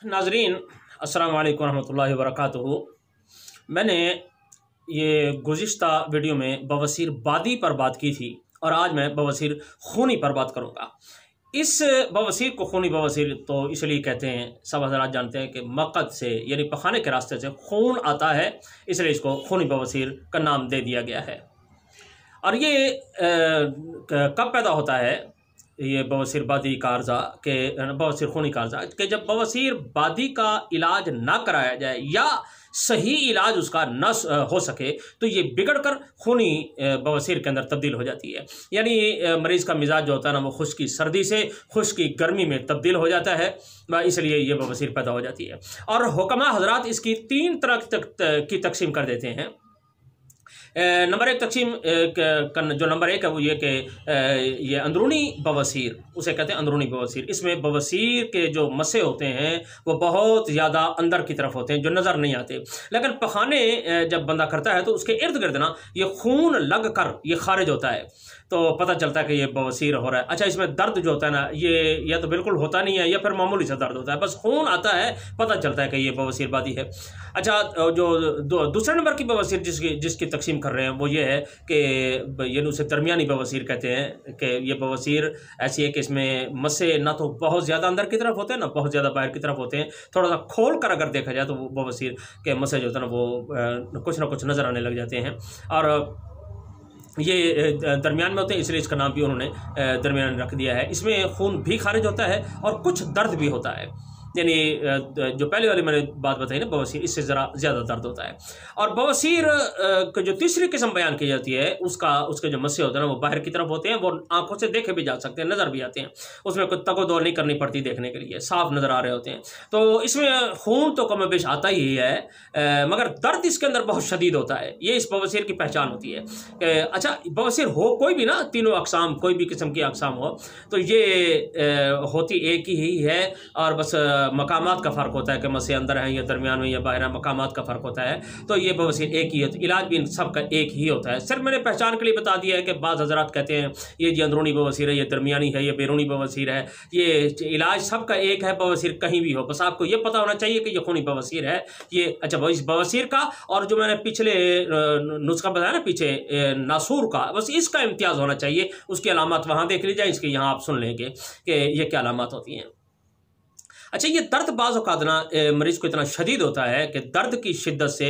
नाजरीन अस्सलाम वालेकुम रहमतुल्लाहि व बरकातुहू। मैंने ये गुज़िश्ता वीडियो में बवासीर बादी पर बात की थी और आज मैं बवासीर खूनी पर बात करूँगा। इस बवासीर को खूनी बवासीर तो इसलिए कहते हैं, सब हज़रात जानते हैं कि मक़द से यानी पखाने के रास्ते से खून आता है, इसलिए इसको खूनी बवासीर का नाम दे दिया गया है। और ये कब पैदा होता है ये बवासीर बादी का अर्ज़ा के बवासीर खूनी का अर्ज़ा कि जब बवासीर बादी का इलाज ना कराया जाए या सही इलाज उसका न हो सके तो ये बिगड़कर खूनी बवासीर के अंदर तब्दील हो जाती है। यानी मरीज़ का मिजाज जो होता है ना वो खुश्की सर्दी से खुश्की गर्मी में तब्दील हो जाता है, इसलिए ये बवासीर पैदा हो जाती है। और हुक्मा हज़रात इसकी 3 तरह की तकसीम कर देते हैं। नंबर 1 तकसीम जो नंबर 1 है वो ये कि ये अंदरूनी बवासीर, उसे कहते हैं अंदरूनी बवासीर। इसमें बवासीर के जो मसे होते हैं वो बहुत ज़्यादा अंदर की तरफ होते हैं जो नज़र नहीं आते, लेकिन पखाने जब बंदा करता है तो उसके इर्द गिर्द ना ये खून लग कर ये खारिज होता है तो पता चलता है कि ये बवासीर हो रहा है। अच्छा, इसमें दर्द जो होता है ना ये या तो बिल्कुल होता नहीं है या फिर मामूली सा दर्द होता है, बस खून आता है, पता चलता है कि ये बवासीर बादी है। अच्छा, जो दूसरे नंबर की बवासीर जिसकी तकसीम कर रहे हैं वो ये है कि ये उसे दरमियानी बवासीर कहते हैं कि ये बवासीर ऐसी है कि इसमें मसे ना तो बहुत ज़्यादा अंदर की तरफ होते हैं ना बहुत ज़्यादा बाहर की तरफ होते हैं। थोड़ा सा खोल कर अगर देखा जाए तो वो बवासीर के मसे जो होते हैं ना वो कुछ ना कुछ नज़र आने लग जाते हैं और ये दरमियान में होते हैं, इसलिए इसका नाम भी उन्होंने दरमियान रख दिया है। इसमें खून भी खारिज होता है और कुछ दर्द भी होता है, यानी जो पहले वाली मैंने बात बताई ना बवासीर, इससे ज़रा ज़्यादा दर्द होता है। और बवासीर की जो तीसरी किस्म बयान की जाती है उसके जो मस्से होते हैं ना वो बाहर की तरफ होते हैं, वो आंखों से देखे भी जा सकते हैं, नज़र भी आते हैं, उसमें कोई तगोदौड़ नहीं करनी पड़ती देखने के लिए, साफ नज़र आ रहे होते हैं। तो इसमें खून तो कम बेश आता ही है, मगर दर्द इसके अंदर बहुत शदीद होता है। ये इस बवासीर की पहचान होती है। अच्छा, बवासीर हो कोई भी ना, तीनों अक़साम कोई भी किस्म की अक़साम हो तो ये होती एक ही है और बस मकामात का फ़र्क होता है कि मसे अंदर हैं या दरमियान में या बाहर है, मकामात का फ़र्क होता है। तो ये बवासीर एक ही है, तो इलाज भी इन सब का एक ही होता है। सिर्फ मैंने पहचान के लिए बता दिया है कि बाज़ हज़रात कहते हैं ये जी अंदरूनी बवासीर है, ये दरमियानी है, ये बैरूनी बवासीर है, ये इलाज सबका एक है, बवासीर कहीं भी हो, बस आपको ये पता होना चाहिए कि ये खूनी बवासीर है ये। अच्छा, इस बवासीर का और जो मैंने पिछले नुस्खा बताया ना पीछे नासूर का, बस इसका इम्तियाज़ होना चाहिए। उसकी अलामत वहाँ देख ली जाए, इसके यहाँ आप सुन लेंगे कि ये क्या अलामत होती हैं। अच्छा, ये दर्द बाज़ औक़ात ना मरीज़ को इतना शदीद होता है कि दर्द की शिद्दत से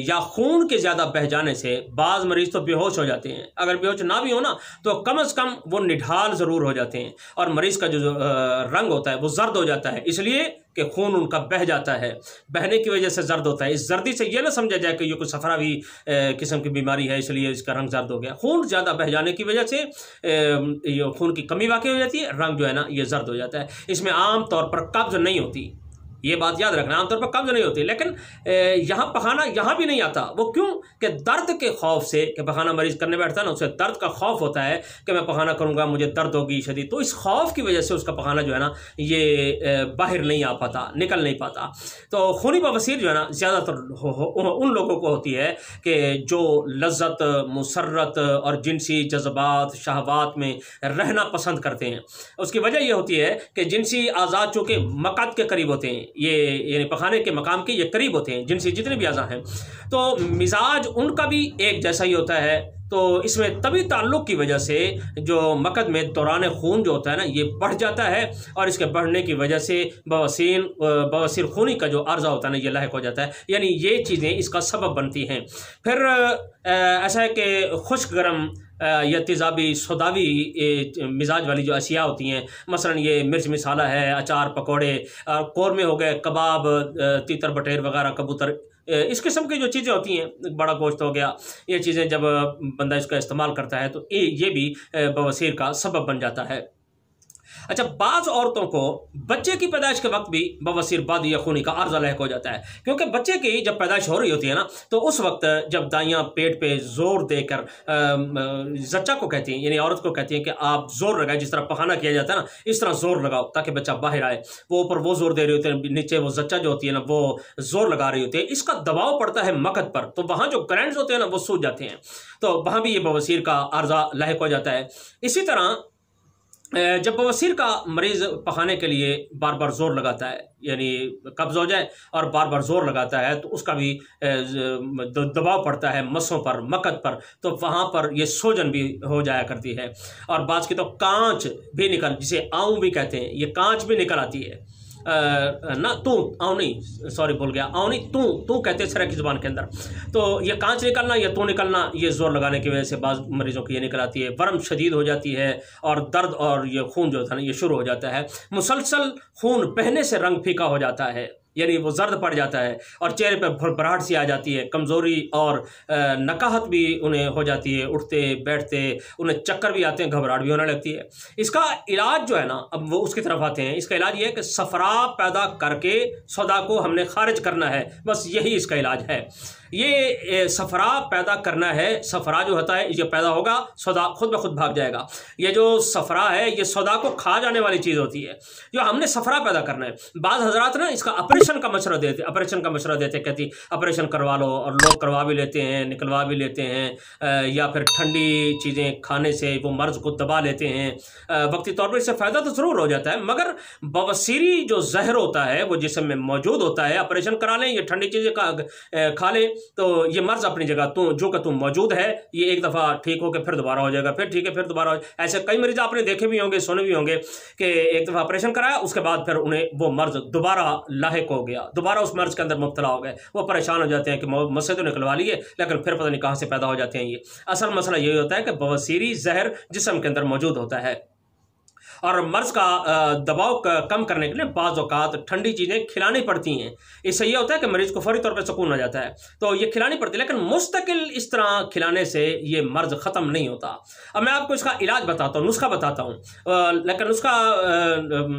या खून के ज़्यादा बह जाने से बाज़ मरीज़ तो बेहोश हो जाते हैं। अगर बेहोश ना भी हो ना तो कम से कम वो निढाल ज़रूर हो जाते हैं और मरीज़ का जो रंग होता है वो जर्द हो जाता है, इसलिए कि खून उनका बह जाता है, बहने की वजह से जर्द होता है। इस जर्दी से ये ना समझा जाए कि ये कोई सफरावी किस्म की बीमारी है इसलिए इसका रंग जर्द हो गया। खून ज़्यादा बह जाने की वजह से ये खून की कमी वाक़ई हो जाती है, रंग जो है ना ये जर्द हो जाता है। इसमें आम तौर पर कब्ज़ नहीं होती, ये बात याद रखना, आमतौर पर कब्ज़ नहीं होती, लेकिन यहाँ पखाना यहाँ भी नहीं आता। वो क्यों कि दर्द के खौफ से कि पखाना मरीज़ करने बैठता है ना उसे दर्द का खौफ होता है कि मैं पखाना करूँगा मुझे दर्द होगी शदीद, तो इस खौफ की वजह से उसका पखाना जो है ना ये बाहर नहीं आ पाता, निकल नहीं पाता। तो खूनी बवासीर जो है ना ज़्यादातर उन लोगों को होती है कि जो लज्जत मुसर्रत और जिनसी जज्बात शहवात में रहना पसंद करते हैं। उसकी वजह यह होती है कि जिनसी आज़ाद चूँकि मक़द के करीब होते हैं, ये यानी पखाने के मकाम के ये करीब होते हैं जिनसे जितने भी अज़ा हैं, तो मिजाज उनका भी एक जैसा ही होता है। तो इसमें तभी ताल्लुक़ की वजह से जो मक़द में दौरान खून जो होता है ना ये बढ़ जाता है और इसके बढ़ने की वजह से बवासीर खूनी का जो अर्ज़ा होता है ना ये लाहिक हो जाता है, यानी ये चीज़ें इसका सबब बनती हैं। फिर ऐसा है कि खुश्क गर्म या तेज़ाबी सौदावी मिजाज वाली जो अशिया होती हैं, मसलन ये मिर्च मसाला है, अचार पकौड़े, कौरमे हो गए, कबाब, तीतर बटेर वगैरह, कबूतर, इस किस्म की जो चीज़ें होती हैं, बड़ा गोश्त हो गया, ये चीज़ें जब बंदा इसका इस्तेमाल करता है तो ये भी बवासीर का सबब बन जाता है। अच्छा, बाज़ औरतों को बच्चे की पैदाइश के वक्त भी बवासीर बादी या खूनी का अर्ज़ा लाहिक हो जाता है, क्योंकि बच्चे की जब पैदाइश हो रही होती है ना तो उस वक्त जब दाइयाँ पेट पे ज़ोर देकर जच्चा को कहती हैं, यानी औरत को कहती हैं कि आप ज़ोर लगाएं, जिस तरह पखाना किया जाता है ना इस तरह ज़ोर लगाओ ताकि बच्चा बाहर आए। वो ऊपर वो ज़ोर दे रही होती है, नीचे वो जच्चा जो होती है ना वो ज़ोर लगा रही होती है, इसका दबाव पड़ता है मक़द पर, तो वहाँ जो ग्लैंड्स होते हैं ना वो सूज जाते हैं, तो वहाँ भी ये बवासीर का अर्ज़ा लाहिक हो जाता है। इसी तरह जब बवासीर का मरीज़ पखाने के लिए बार बार ज़ोर लगाता है, यानी कब्ज़ हो जाए और बार बार ज़ोर लगाता है, तो उसका भी दबाव पड़ता है मसों पर, मकद पर, तो वहाँ पर ये सूजन भी हो जाया करती है। और बाज़ की तो कांच भी निकल, जिसे आऊँ भी कहते हैं, ये कांच भी निकल आती है। ना तू आऊँ नहीं, सॉरी बोल गया, आऊँ नहीं तू कहते हैं सर की ज़ुबान के अंदर। तो ये कांच निकलना या तू निकलना, ये ज़ोर लगाने की वजह से बाज़ मरीज़ों की ये निकल आती है। वर्म शदीद हो जाती है और दर्द और ये खून जो था ना ये शुरू हो जाता है। मुसलसल खून बहने से रंग फीका हो जाता है, यानी वो जर्द पड़ जाता है और चेहरे पर भरभराहट सी आ जाती है। कमज़ोरी और नकाहत भी उन्हें हो जाती है, उठते बैठते उन्हें चक्कर भी आते हैं, घबराहट भी होने लगती है। इसका इलाज जो है ना, अब वो उसकी तरफ आते हैं। इसका इलाज ये है कि सफरा पैदा करके सौदा को हमने खारिज करना है, बस यही इसका इलाज है। ये सफरा पैदा करना है। सफरा जो होता है ये पैदा होगा, सौदा खुद ब खुद भाग जाएगा। ये जो सफरा है ये सौदा को खा जाने वाली चीज़ होती है, जो हमने सफरा पैदा करना है। बाज़ हजरात ना इसका ऑपरेशन का मशवरा देते, कहती ऑपरेशन करवा लो, और लोग करवा भी लेते हैं, निकलवा भी लेते हैं, या फिर ठंडी चीज़ें खाने से वो मर्ज़ को दबा लेते हैं। वक्ती तौर पर इससे फ़ायदा तो ज़रूर हो जाता है, मगर बवासीरी जो जहर होता है वो जिस्म में मौजूद होता है। ऑपरेशन करा लें, ये ठंडी चीज़ें खा लें, तो ये मर्ज़ अपनी जगह जो का तुम मौजूद है, ये एक दफ़ा ठीक हो के फिर दोबारा हो जाएगा, फिर ठीक है फिर दोबारा हो। ऐसे कई मरीज़ आपने देखे भी होंगे, सुने भी होंगे कि एक दफ़ा ऑपरेशन कराया, उसके बाद फिर उन्हें वो मर्ज़ दोबारा लाहिक हो गया, दोबारा उस मर्ज़ के अंदर मुब्तला हो गए। वो परेशान हो जाते हैं कि मस्से तो निकलवा लिए, लेकिन फिर पता नहीं कहाँ से पैदा हो जाते हैं। ये असल मसला यही होता है कि बवासीरी जहर जिस्म के अंदर मौजूद होता है, और मर्ज़ का दबाव कम करने के लिए बाज़ औक़ात ठंडी चीज़ें खिलानी पड़ती हैं। इससे यह होता है कि मरीज़ को फौरी तौर पर सुकून आ जाता है, तो ये खिलानी पड़ती है। लेकिन मुस्तकिल इस तरह खिलाने से ये मर्ज़ ख़त्म नहीं होता। अब मैं आपको इसका इलाज बताता हूँ, नुस्खा बताता हूँ, लेकिन नुस्खा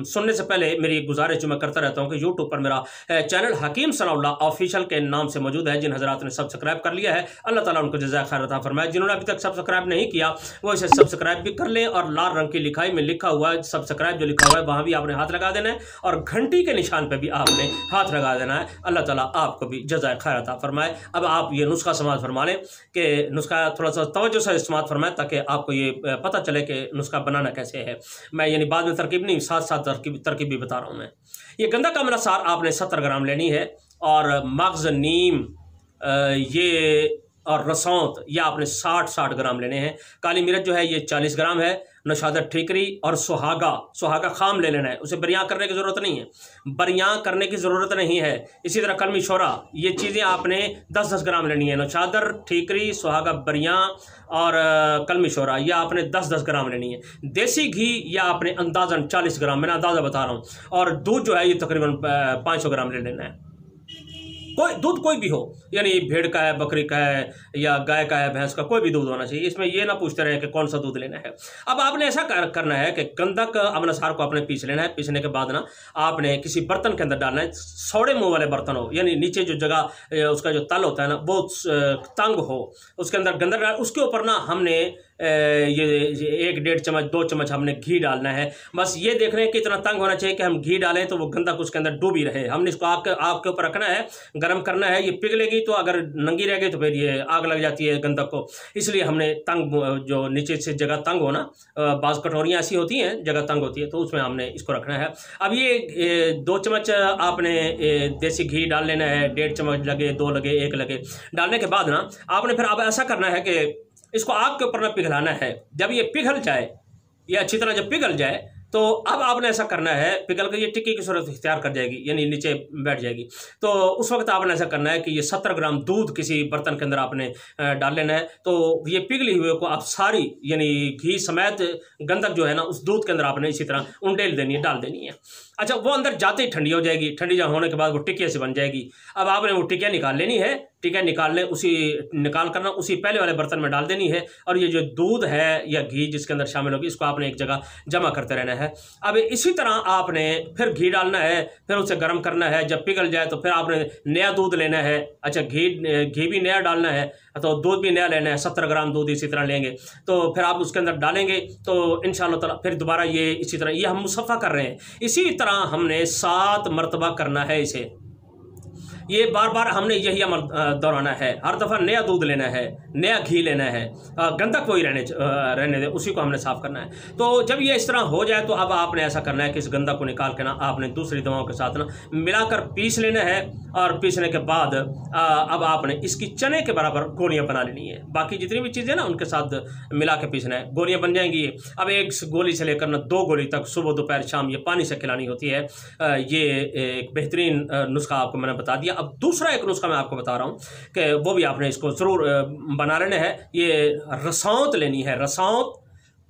सुनने से पहले मेरी एक गुजारिश जो मैं करता रहता हूँ कि यूट्यूब पर मेरा चैनल हकीम सनाउल्लाह ऑफिशियल के नाम से मौजूद है। जिन हज़रात ने सब्सक्राइब कर लिया है, अल्लाह ताला उनको जज़ाए खैर अता फरमाए। जिन्होंने अभी तक सब्सक्राइब नहीं किया वो इसे सब्सक्राइब भी कर लें, और लाल रंग की लिखाई में लिखा हुआ सब्सक्राइब जो लिखा हुआ है वहां भी आपने हाथ लगा देना है, और घंटी के निशान पे भी आपने हाथ लगा देना है। अल्लाह ताला आपको भी जज़ाए खैर अता फरमाए। अब आप ये नुस्खा समाज फरमा लें कि नुस्खा थोड़ा सा तवज्जो से इस्तेमाल फरमाएं, ताकि आपको ये पता चले कि नुस्खा बनाना कैसे है। मैं यानी बाद में तरकीब नहीं, साथ साथ तरकीब भी बता रहा हूँ मैं। ये गंदा का अमला सार आपने 70 ग्राम लेनी है, और मगज़, नीम ये और रसौंत ये आपने 60 ग्राम लेने हैं। काली मिर्च जो है ये 40 ग्राम है। नशादर ठीकरी और सुहागा खाम ले लेना है, उसे बरियाँ करने की ज़रूरत नहीं है, बरियाँ करने की ज़रूरत नहीं है। इसी तरह कलमी शोरा, ये चीज़ें आपने 10-10 ग्राम लेनी है। नशादर ठीकरी, सुहागा, बरियाँ और कलमी शोरा ये आपने 10-10 ग्राम लेनी है। देसी घी या आपने अंदाज़न 40 ग्राम, मैंने अंदाज़ा बता रहा हूँ। और दूध जो है ये तकरीबन 500 ग्राम ले लेना है। दूध कोई भी हो, यानी भेड़ का है, बकरी का है, या गाय का है, भैंस का, कोई भी दूध होना चाहिए। इसमें ये ना पूछते रहे कि कौन सा दूध लेना है। अब आपने ऐसा करना है कि गंधक अमला सार को आपने पीस लेना है। पीसने के बाद ना आपने किसी बर्तन के अंदर डालना है, सौड़े मुंह वाले बर्तन हो, यानी नीचे जो जगह उसका जो तल होता है ना वो तंग हो, उसके अंदर गंधक डाल, उसके ऊपर ना हमने ये 1-1.5 चम्मच 2 चम्मच हमने घी डालना है। बस ये देख रहे हैं कि इतना तंग होना चाहिए कि हम घी डालें तो वो गंधक उसके अंदर डूबी रहे। हमने इसको आग के ऊपर रखना है, गर्म करना है। ये पिघलेगी तो अगर नंगी रह गई तो फिर ये आग लग जाती है गंधक को। इसलिए हमने तंग, जो नीचे से जगह तंग हो ना, बाज़ कटोरियाँ ऐसी होती हैं जगह तंग होती है, तो उसमें हमने इसको रखना है। अब ये 2 चम्मच आपने देसी घी डाल लेना है। 1.5 चम्मच लगे, 2 लगे, 1 लगे, डालने के बाद ना आपने फिर अब ऐसा करना है कि इसको आग के ऊपर ना पिघलाना है। जब ये पिघल जाए, ये अच्छी तरह जब पिघल जाए, तो अब आपने ऐसा करना है, पिघल कर ये टिक्की की सूरत इख्तियार कर जाएगी, यानी नीचे बैठ जाएगी। तो उस वक्त आपने ऐसा करना है कि ये 70 ग्राम दूध किसी बर्तन के अंदर आपने डाल लेना है। तो ये पिघली हुए को आप सारी, यानी घी समेत गंधक जो है ना उस दूध के अंदर आपने इसी तरह उंडेल देनी है, डाल देनी है। अच्छा, वो अंदर जाते ही ठंडी हो जाएगी। ठंडी जब होने के बाद वो टिकिया से बन जाएगी। अब आपने वो टिकिया निकाल लेनी है। टिकिया निकाल करना उसी पहले वाले बर्तन में डाल देनी है, और ये जो दूध है या घी जिसके अंदर शामिल होगी इसको आपने एक जगह जमा करते रहना है। अब इसी तरह आपने फिर घी डालना है, फिर उसे गर्म करना है। जब पिघल जाए तो फिर आपने नया दूध लेना है। अच्छा, घी भी नया डालना है, तो दूध भी नया लेना है। 70 ग्राम दूध इसी तरह लेंगे, तो फिर आप उसके अंदर डालेंगे तो इंशाअल्लाह ताला फिर दोबारा ये इसी तरह, ये हम मुसफ़ा कर रहे हैं, इसी तरह हमने 7 मरतबा करना है इसे। یہ بار بار ہم نے یہی عمل دہرانا ہے، ہر دفعہ نیا دودھ لینا ہے، نیا گھی لینا ہے، گندک وہی رہنے دے، اسی کو ہم نے صاف کرنا ہے۔ تو جب یہ اس طرح ہو جائے تو اب آپ نے ایسا کرنا ہے کہ اس گندک کو نکال کے نا آپ نے دوسری دواؤں کے ساتھ نا ملا کر پیس لینا ہے، اور پیسنے کے بعد اب آپ نے اس کی چنے کے برابر گولیاں بنا لینی ہے، باقی جتنی بھی چیزیں نا ان کے ساتھ ملا کے پیسنا ہے، گولیاں بن جائیں گی۔ اب ایک گولی سے لے کر نا 2 گولی تک صبح دوپہر شام یہ پانی سے کھلانی ہوتی ہے۔ یہ ایک بہترین نسخہ آپ کو میں نے بتا دیا۔ اب دوسرا ایک نسخہ میں آپ کو بتا رہا ہوں کہ وہ بھی آپ نے اس کو ضرور بنا لینا ہے۔ یہ رساؤت لینی ہے، رساؤت،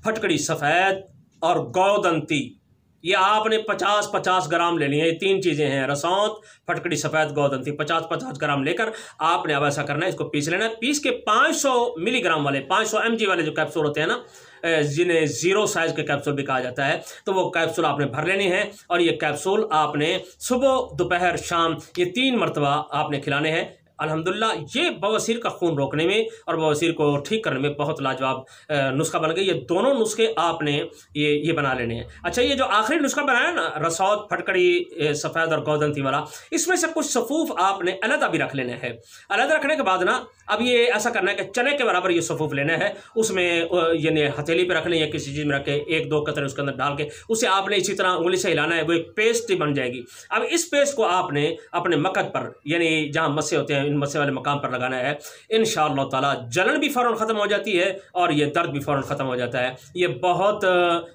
پھٹکڑی سفید اور گودنتی، یہ آپ نے 50-50 گرام لینی ہے۔ یہ 3 چیزیں ہیں، رساؤت، پھٹکڑی سفید، گودنتی، 50-50 گرام لے کر آپ نے اب ایسا کرنا ہے، اس کو پیس لینا ہے۔ پیس کے 500 ملی گرام والے 500 mg والے جو کیپسول ہوتے ہیں نا، جنہیں 0 سائز کے کیپسول بھی کہا جاتا ہے، تو وہ کیپسول آپ نے بھر لینے ہیں، اور یہ کیپسول آپ نے صبح دوپہر شام یہ 3 مرتبہ آپ نے کھلانے ہیں۔ الحمدللہ یہ بواسیر کا خون روکنے میں اور بواسیر کو ٹھیک کرنے میں بہت لاجواب نسخہ بن گئی۔ یہ دونوں نسخے آپ نے یہ بنا لینے ہیں۔ اچھا، یہ جو آخری نسخہ بنایا نا، رساؤت، پھٹکڑی سفید اور گودنتی والا، اس میں سے کچھ صفوف آپ نے علیحدہ بھی رکھ لینے ہیں۔ علیحدہ رکھنے کے بعد نا اب یہ ایسا کرنا ہے کہ چنے کے برابر یہ صفوف لینا ہے، اس میں یعنی ہتھیلی پہ رکھ لیں یا کسی چیز میں رکھ کے 1-2 قطرے اس کے اندر ڈال کے اسے آپ نے اسی طرح انگلی سے ہلانا ہے، وہ ایک پیسٹ بن جائے گی۔ اب اس پیسٹ کو آپ نے اپنے مقد پر، یعنی جہاں مسے ہوتے ہیں، ان مسے والے مقام پر لگانا ہے۔ انشاءاللہ تعالی جلن بھی فوراً ختم ہو جاتی ہے اور یہ درد بھی فوراً ختم ہو جاتا ہے۔ یہ بہت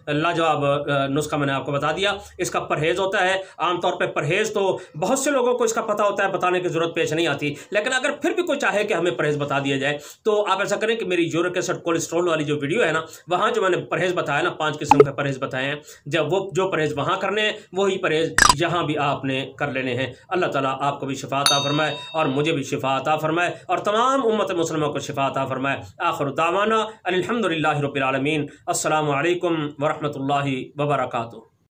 لاجواب نسخہ میں نے آپ کو بتا دیا۔ اس کا پرہیز ہوتا ہے، عام طور پہ پرہیز تو بہت سے لوگوں کو اس کا پتہ ہوتا ہے، بتانے کی ضرورت پیش نہیں آتی، لیکن اگر پھر بھی کوئی چاہے کہ ہمیں پرہیز بتا دیا جائے تو آپ ایسا کریں کہ میری یورک ایسڈ کولیسٹرول والی جو ویڈیو ہے نا، وہاں جو میں نے پرہیز بتایا نا، 5 قسم کے پرہیز بتائے ہیں، جب وہ جو پرہیز وہاں کرنے ہیں وہی پرہیز یہاں بھی آپ نے کر لینے ہیں۔ اللہ تعالیٰ آپ کو بھی شفا عطا فرمائے اور مجھے بھی شفا عطا فرمائے اور تمام امت مسلموں کو شفا عطا فرمائے۔ آخر دعوانا الحمدللہ رب العالمین۔ السلام علیکم ورحمۃ اللہ وبرکاتہ۔